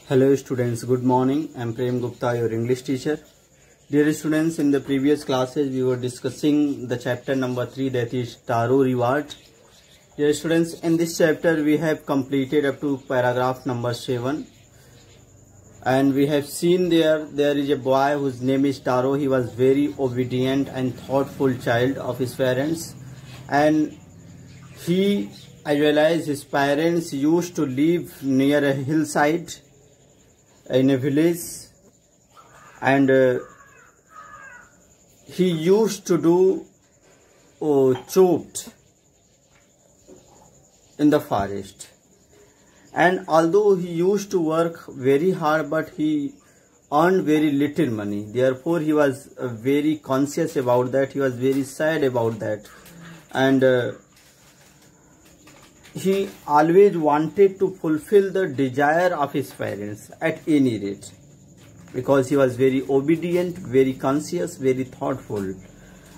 Hello students, good morning. I am Prem Gupta, your English teacher. Dear students, in the previous classes we were discussing the chapter number 3, that is Taro Reward. Dear students, in this chapter we have completed up to paragraph number 7. And we have seen there is a boy whose name is Taro. He was very obedient and thoughtful child of his parents. And he, I realized, his parents used to live near a hillside in a village, and he used to do chopped in the forest. And although he used to work very hard, but he earned very little money. Therefore he was very conscious about that. He was very sad about that, and he always wanted to fulfill the desire of his parents at any rate, because he was very obedient, very conscious, very thoughtful.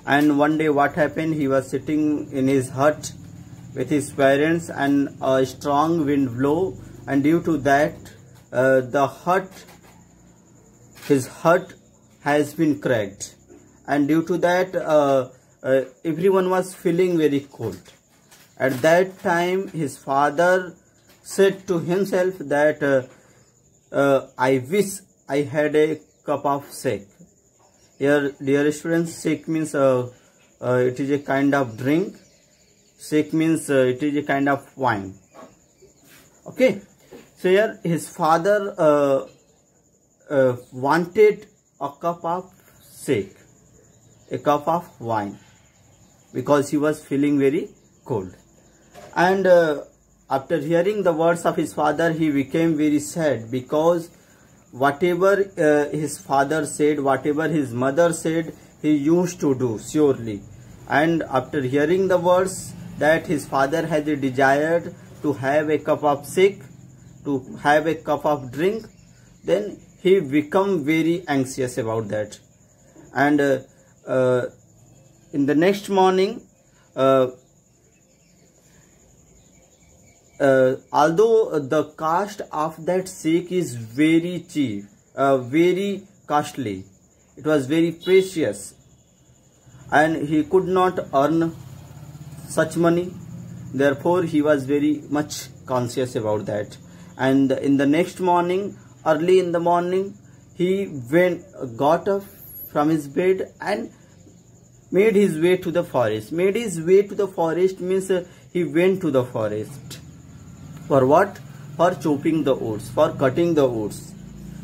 And one day what happened, he was sitting in his hut with his parents, and a strong wind blew, and due to that his hut has been cracked, and due to that everyone was feeling very cold. At that time his father said to himself that I wish I had a cup of shake. Here, dear students, shake means it is a kind of drink. Shake means it is a kind of wine. Okay, so here his father wanted a cup of shake, a cup of wine, because he was feeling very cold. And after hearing the words of his father, he became very sad, because whatever his father said, whatever his mother said, he used to do surely. And after hearing the words that his father had desired to have a cup of shake, to have a cup of drink, then he became very anxious about that. And in the next morning, although the cost of that shake is very cheap, very costly, it was very precious, and he could not earn such money. Therefore he was very much conscious about that. And in the next morning, early in the morning, he got up from his bed and made his way to the forest. Made his way to the forest means he went to the forest. For what? For chopping the woods, for cutting the woods,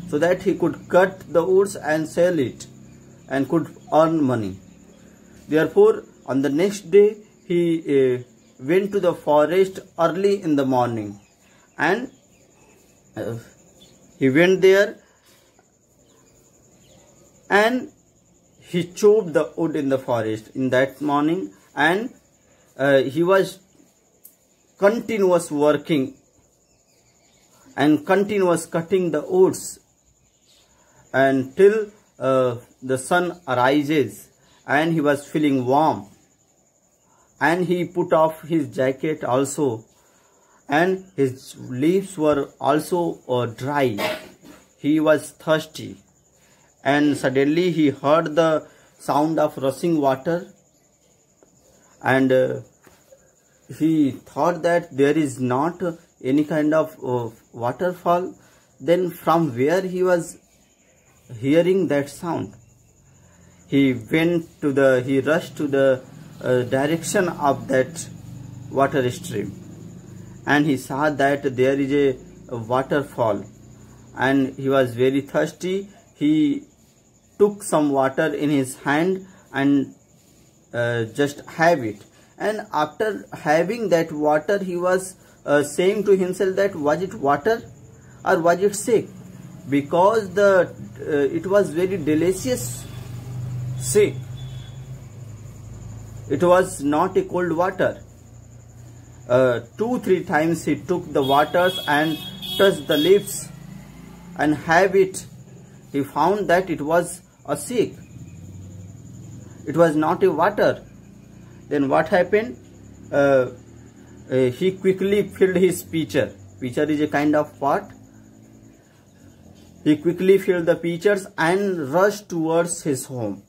so that he could cut the woods and sell it and could earn money. Therefore, on the next day, he went to the forest early in the morning, and he went there and he chopped the wood in the forest in that morning, and he was continuous working and continuous cutting the woods until the sun arises, and he was feeling warm, and he put off his jacket also, and his leaves were also dry. He was thirsty, and suddenly he heard the sound of rushing water, and he thought that there is not any kind of waterfall. Then from where he was hearing that sound, he rushed to the direction of that water stream, and he saw that there is a waterfall, and he was very thirsty. He took some water in his hand and just have it. And after having that water, he was saying to himself that was it water or was it shake, because it was very delicious shake. It was not a cold water. 2-3 times he took the waters and touched the lips and have it. He found that it was a shake. It was not a water. Then what happened? He quickly filled his pitcher. Pitcher is a kind of pot. He quickly filled the pitchers and rushed towards his home.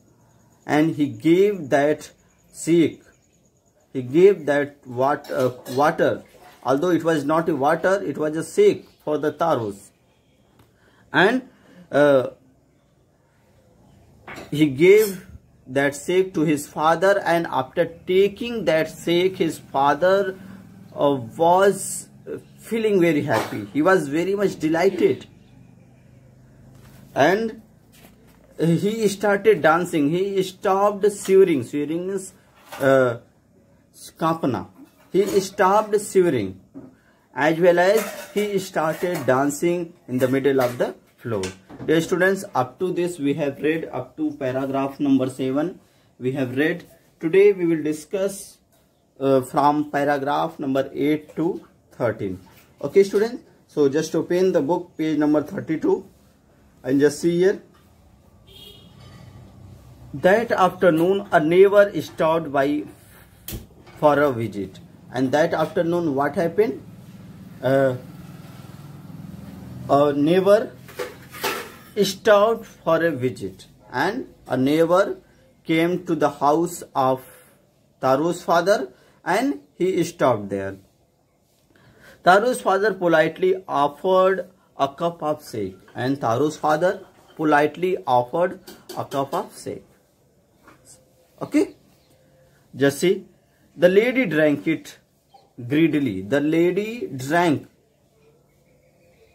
And he gave that sheikh, he gave that water, although it was not a water, it was a sheikh for the Tarus. And he gave that sheikh to his father, and after taking that sheikh, his father was feeling very happy. He was very much delighted. And he started dancing. He stopped shivering. Shivering is kapna. He stopped shivering, as well as he started dancing in the middle of the floor. Dear students, up to this we have read up to paragraph number 7. We have read. Today we will discuss from paragraph number 8 to 13. Okay, students. So just open the book, page number 32, and just see here. That afternoon, a neighbor stopped by for a visit. And that afternoon, what happened? A neighbor stopped for a visit. And a neighbor came to the house of Taru's father, and he stopped there. Taru's father politely offered a cup of shake. And Taru's father politely offered a cup of shake. Okay, just see, the lady drank it greedily. The lady drank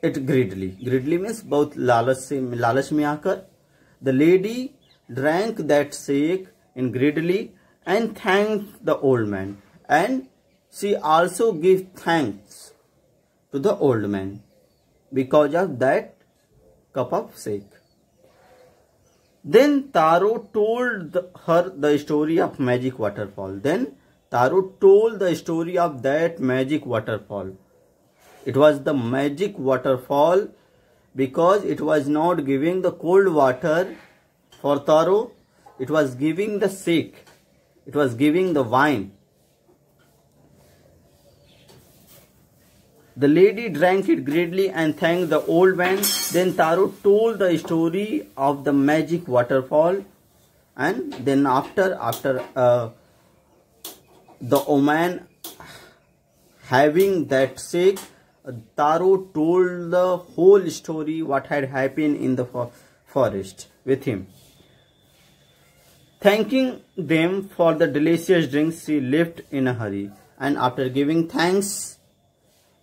it greedily. Greedily means both लालच में आकर. The lady drank that shake in greedily and thanked the old man. And she also gave thanks to the old man because of that cup of shake. Then Taru told her the story of magic waterfall. Then Taru told the story of that magic waterfall. It was the magic waterfall because it was not giving the cold water for Taru. It was giving the shake. It was giving the wine. The lady drank it greedily and thanked the old man. Then Taru told the story of the magic waterfall. And then after the woman having that shake, Taru told the whole story what had happened in the forest with him. Thanking them for the delicious drinks, she left in a hurry. And after giving thanks,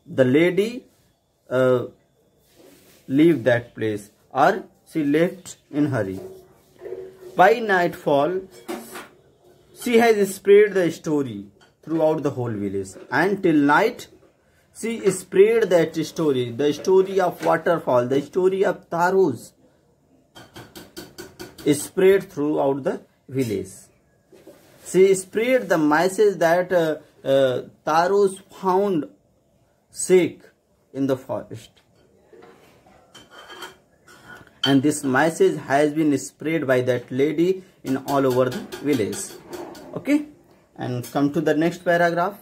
the lady leave that place, or she left in hurry. By nightfall, she has spread the story throughout the whole village, and till night she spread that story, the story of waterfall, the story of Tarus, is spread throughout the village. She spread the message that Tarus found sick in the forest, and this message has been spread by that lady in all over the village. Okay, and come to the next paragraph.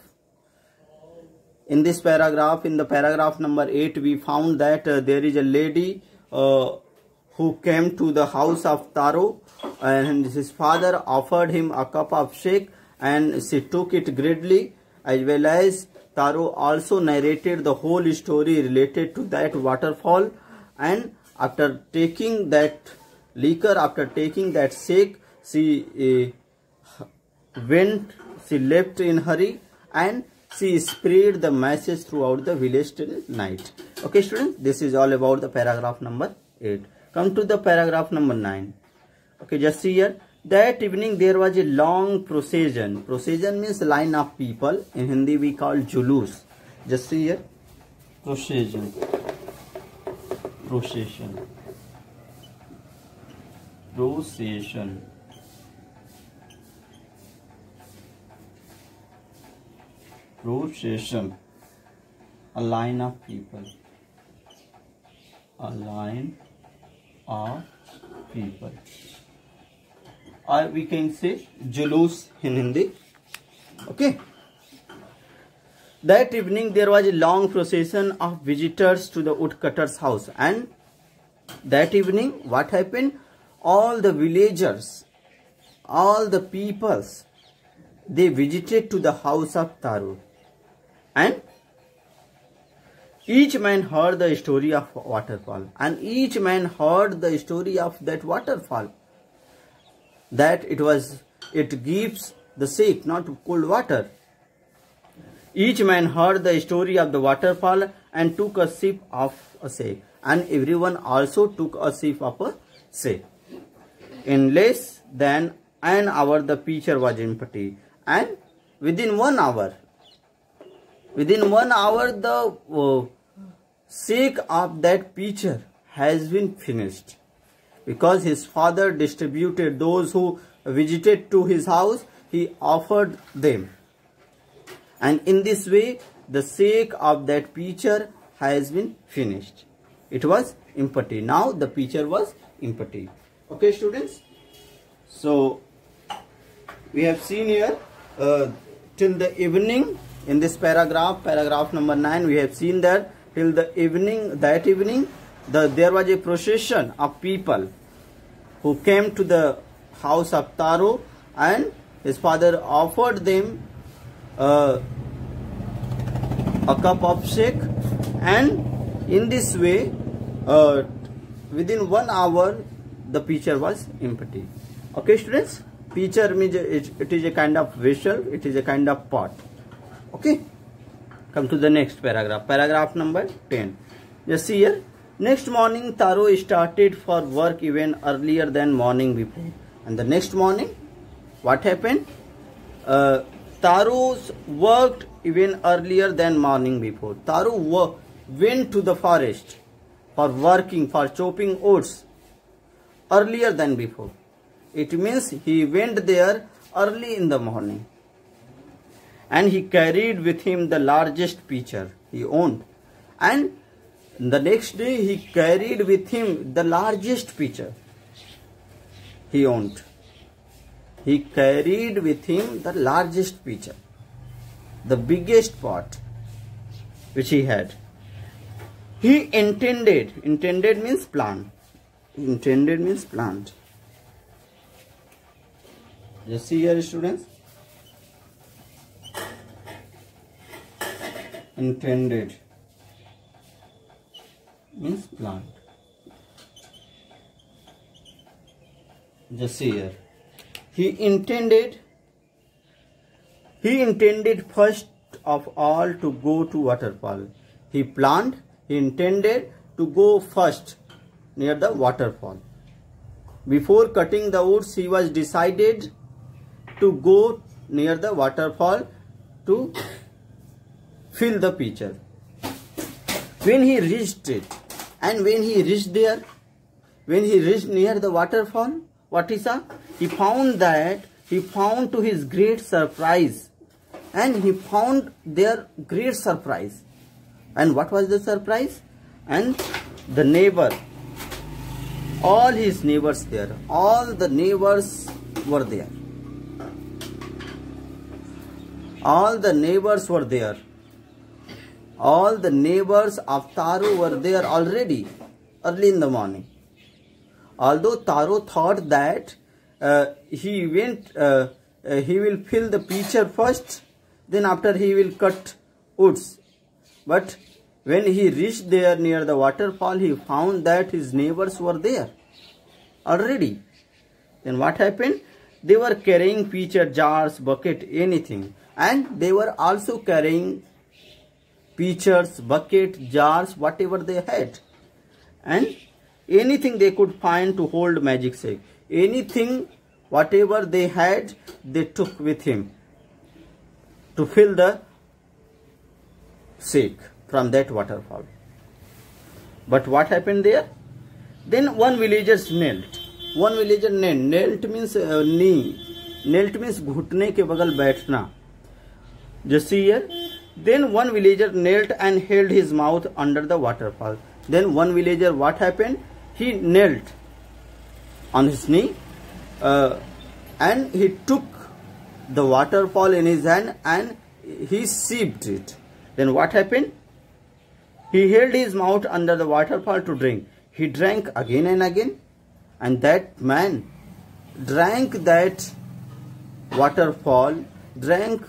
In this paragraph, in the paragraph number 8, we found that there is a lady who came to the house of Taru, and his father offered him a cup of shake, and she took it greedily, as well as Taru also narrated the whole story related to that waterfall. And after taking that liquor, after taking that shake, she left in hurry, and she spread the message throughout the village till night. Okay, students, this is all about the paragraph number 8. Come to the paragraph number 9. Okay, just see here. That evening there was a long procession. Procession means line of people. In Hindi we call julus. Just see here. Procession. Procession. Procession. Procession. A line of people. A line of people. Or we can say julus in Hindi. Okay. That evening there was a long procession of visitors to the woodcutter's house, and that evening, what happened? All the villagers, all the peoples, they visited to the house of Taru, and each man heard the story of waterfall, and each man heard the story of that waterfall, that it gives the sick not cold water. Each man heard the story of the waterfall and took a sip of a sake, and everyone also took a sip of a sake. In less than an hour the pitcher was empty, and within 1 hour the sake of that pitcher has been finished, because his father distributed those who visited to his house, he offered them, and in this way the sake of that pitcher has been finished. It was empty. Now the pitcher was empty. Okay, students, so we have seen here till the evening. In this paragraph number 9, we have seen that till the evening, there was a procession of people who came to the house of Taru, and his father offered them a cup of shake, and in this way within 1 hour the pitcher was empty. Okay, students, pitcher means it is a kind of vessel, it is a kind of pot. Okay, come to the next paragraph number 10. Just see here. Next morning Taru started for work even earlier than morning before, and the next morning what happened? Taru worked even earlier than morning before. Taru went to the forest for working, for chopping oats earlier than before. It means he went there early in the morning, and he carried with him the largest pitcher he owned, and the next day he carried with him the largest pitcher he owned. He carried with him the largest pitcher, the biggest pot which he had. He intended means plant. Intended means plant. Just see here, students. Intended means plant. Just see here. He intended first of all to go to waterfall. He intended to go first near the waterfall. Before cutting the woods, he was decided to go near the waterfall to fill the pitcher. When he reached it, and when he reached near the waterfall, what he saw? He found to his great surprise, and he found their great surprise. And what was the surprise? And the neighbor, all his neighbors there, all the neighbors were there. All the neighbors were there. All the neighbors of Taru were there already, early in the morning. Although Taru thought that he will fill the pitcher first, then after he will cut woods. But when he reached there near the waterfall, he found that his neighbors were there already. Then what happened? They were carrying pitcher, jars, bucket, anything. And they were also carrying pitchers, bucket, jars, whatever they had. And anything they could find to hold magic shake. Anything, whatever they had, they took with him to fill the shake from that waterfall. But what happened there? Then one villager knelt. One villager knelt. Knelt means knee. Knelt means घुटने के बगल बैठना. Just see here. Then one villager knelt and held his mouth under the waterfall. Then one villager, what happened? He knelt on his knee and he took the waterfall in his hand and he sipped it. Then what happened? He held his mouth under the waterfall to drink. he drank again and again, and that man drank that waterfall, drank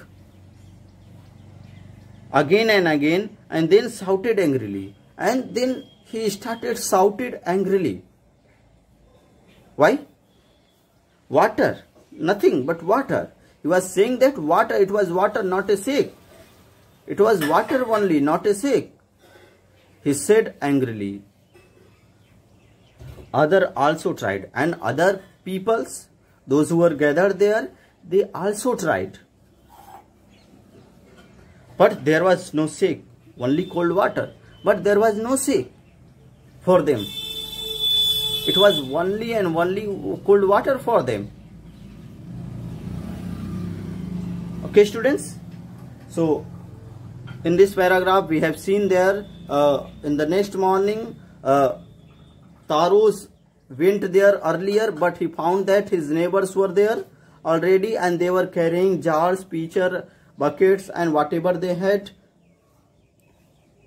again and again, and then shouted angrily. And then he shouted angrily. Why? Water, nothing but water. He was saying that water, it was water, not a snake. It was water only, not a snake. He said angrily. Other also tried, and other peoples, those who were gathered there, they also tried. But there was no snake, only cold water. But there was no snake for them. It was only and only cold water for them. Okay, students. So, in this paragraph, we have seen there, in the next morning, Taros went there earlier, but he found that his neighbors were there already, and they were carrying jars, pitcher, buckets, and whatever they had.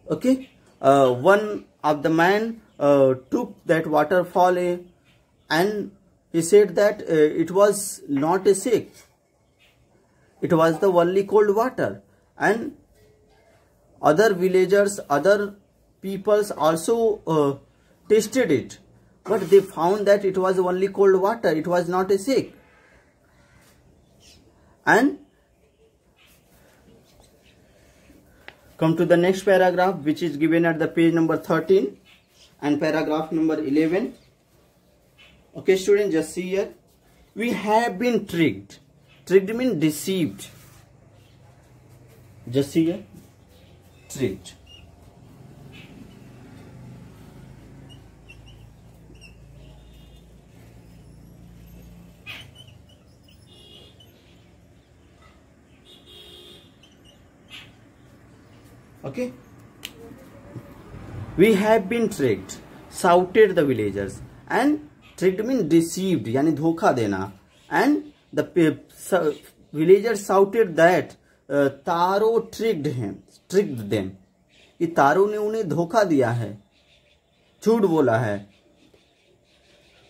Okay, one of the man took that waterfall, and he said that it was not a snake. It was the only cold water, and other villagers, other peoples also tasted it, but they found that it was only cold water. It was not a snake. And come to the next paragraph, which is given at the page number 13 and paragraph number 11. Okay, students, just see here. We have been tricked. Tricked means deceived. Just see here. Tricked. Okay. We have been tricked, shouted the villagers. And tricked means deceived, yani धोखा देना. And the villagers shouted that Taro tricked them. कि तारो ने उन्हें धोखा दिया है, झूठ बोला है.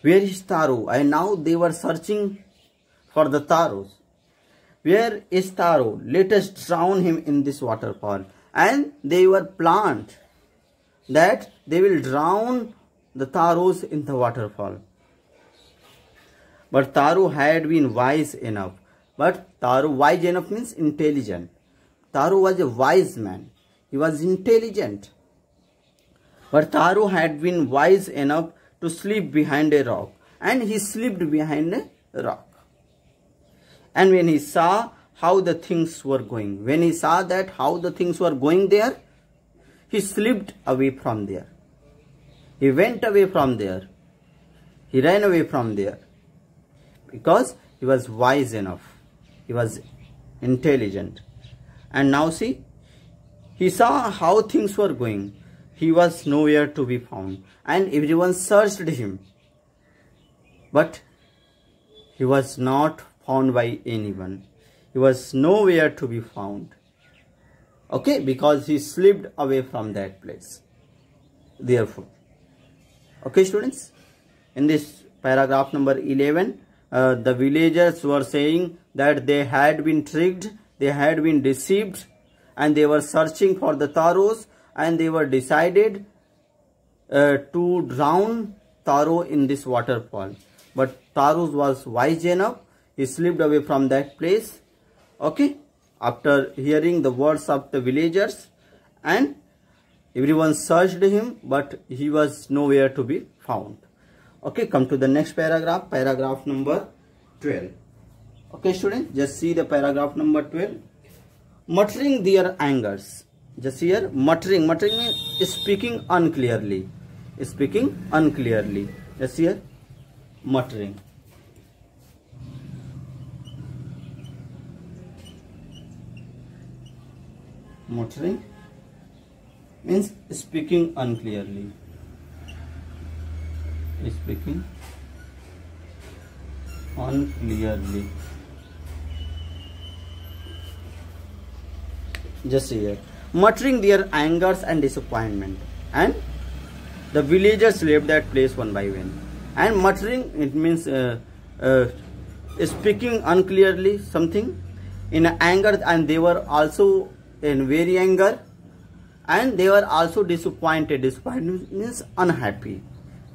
Where is Taro? And now they were searching for the Taros. Where is Taro? Let us drown him in this waterfall. And they were planned that they will drown the Taros in the waterfall. But Taro had been wise enough. But Taro, wise enough means intelligent. Taro was a wise man. He was intelligent. But Taro had been wise enough to sleep behind a rock. And he slept behind a rock. And when he saw how the things were going, when he saw that how the things were going there, he slipped away from there. He went away from there. He ran away from there. Because he was wise enough. He was intelligent. And now see, he saw how things were going. He was nowhere to be found. And everyone searched him. But he was not found by anyone. He was nowhere to be found. Okay, because he slipped away from that place. Therefore. Okay, students. In this paragraph number 11, the villagers were saying that they had been tricked, they had been deceived, and they were searching for the Taros, and they were decided to drown Taro in this waterfall. But Taros was wise enough. He slipped away from that place. Okay, after hearing the words of the villagers, and everyone searched him, but he was nowhere to be found. Okay, come to the next paragraph, paragraph number 12. Okay, students, just see the paragraph number 12. Muttering their angers. Just here, muttering. Muttering means speaking unclearly. Speaking unclearly. Just here, muttering. Muttering means speaking unclearly. Speaking unclearly. Just here, muttering their angers and disappointment. And The villagers left that place one by one. And muttering, it means speaking unclearly something in anger, and they were also in very anger, and they were also disappointed. Disappointed means unhappy.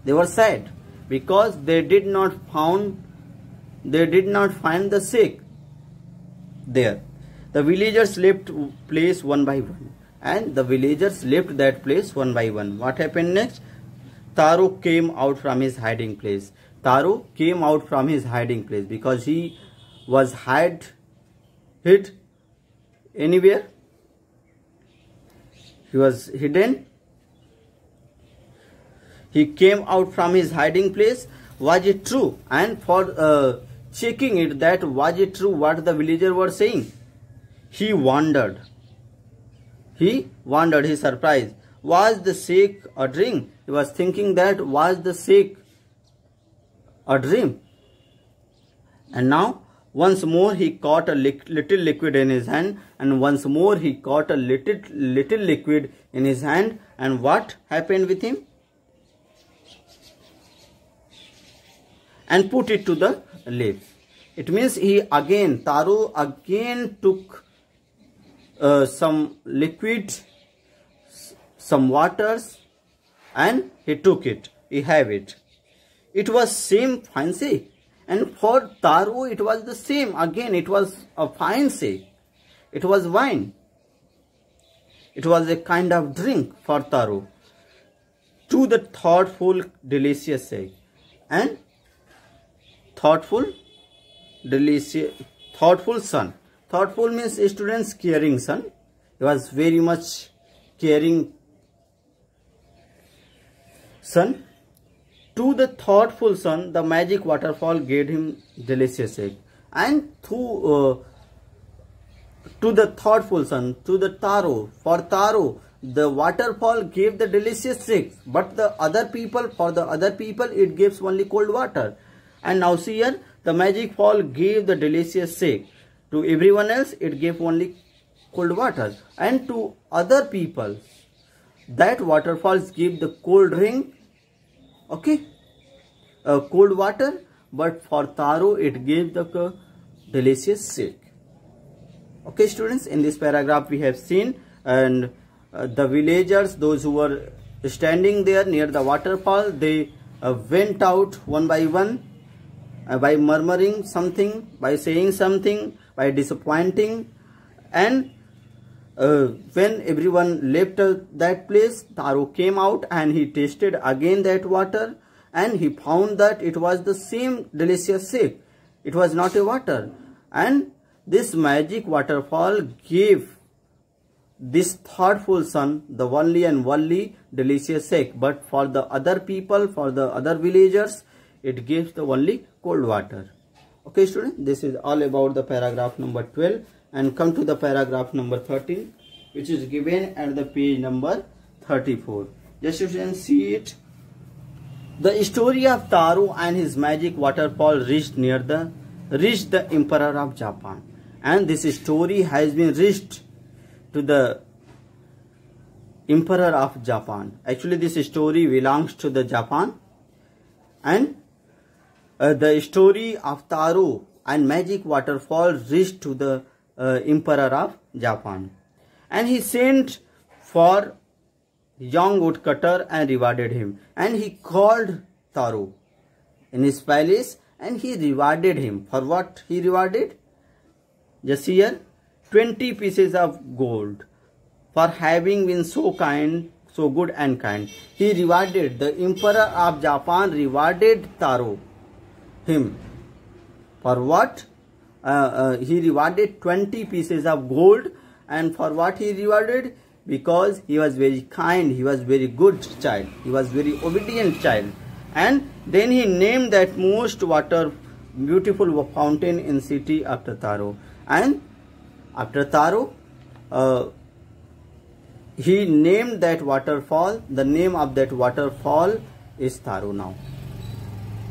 They were sad because they did not find the sick there. The villagers left place one by one, and the villagers left that place one by one. What happened next? Taro came out from his hiding place. Taro came out from his hiding place because he was hid anywhere. He was hidden. He came out from his hiding place. Was it true? And for checking it, that was it true what the villagers were saying? He wondered. He surprised. Was the sick a dream? He was thinking that was the sick a dream. And now once more he caught a little liquid in his hand, and once more he caught a little liquid in his hand. And what happened with him? And put it to the lips. It means Taro again took some liquid, some waters, and he took it. He have it. It was same fancy, and for Taro it was the same. Again, it was a fancy. It was wine. It was a kind of drink for Taro. To the thoughtful, delicious sake. And thoughtful son. Thoughtful means students caring son. He was very much caring son. To the thoughtful son, the magic waterfall gave him delicious egg. And to the thoughtful son, to the Taro, for Taro, the waterfall gave the delicious egg. But for the other people, it gives only cold water. And now see here, the magic fall gave the delicious egg. To everyone else, it gave only cold water. And to other people, that waterfalls give the cold drink. Okay, cold water, but for Taro it gave the delicious shake. Okay students, in this paragraph we have seen, and the villagers, those who were standing there near the waterfall, they went out one by one by murmuring something, by saying something, by disappointing. And when everyone left that place, Taro came out and he tasted again that water, and he found that it was the same delicious shake. It was not a water. And this magic waterfall gave this thoughtful son the only and only delicious shake. But for the other people, for the other villagers, it gives the only cold water. Okay students, this is all about the paragraph number 12. And come to the paragraph number 13, which is given at the page number 34. Just you can see it. The story of Taro and his magic waterfall reached the Emperor of Japan. And this story has been reached to the Emperor of Japan. Actually, this story belongs to the Japan. And the story of Taro and magic waterfall reached to the Emperor of Japan. And he sent for young woodcutter and rewarded him. And he called Taro in his palace and he rewarded him. For what he rewarded? Just here, 20 pieces of gold for having been so kind, so good and kind. He rewarded, the Emperor of Japan rewarded Taro, him. For what? He rewarded 20 pieces of gold. And for what he rewarded? Because he was very kind, he was very good child, he was very obedient child. And then he named that most beautiful fountain in city after Taro. And after Taro, he named that waterfall. The name of that waterfall is Taro now.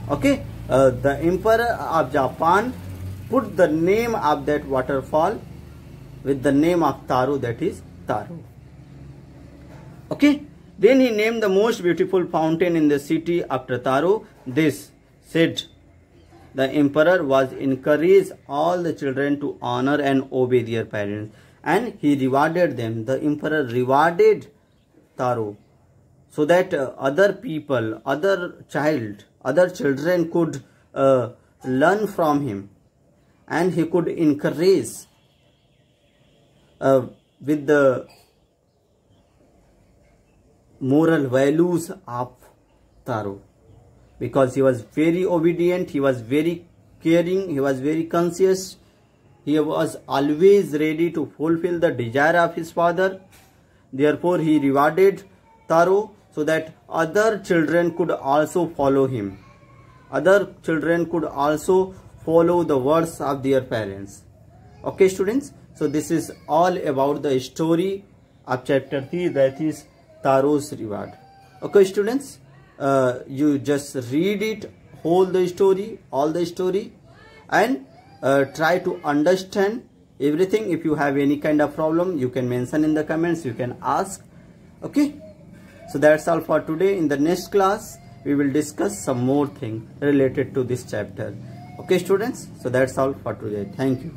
Okay, the Emperor of Japan put the name of that waterfall with the name of Taro, that is Taro. Okay, Then he named the most beautiful fountain in the city after Taro. This, said the emperor, was encouraged all the children to honor and obey their parents, and he rewarded them. The emperor rewarded Taro so that other people, other children could learn from him, and he could encourage with the moral values of Taro, because he was very obedient, he was very caring, he was very conscious, he was always ready to fulfill the desire of his father. Therefore he rewarded Taro so that other children could also follow him. Other children could also follow the words of their parents. Okay students, so this is all about the story of chapter 3, that is Taro's reward. Okay students, you just read it, all the story, and try to understand everything. If you have any kind of problem, you can mention in the comments, you can ask. Okay, so that's all for today. In the next class we will discuss some more thing related to this chapter. Okay students, so that's all for today. Thank you.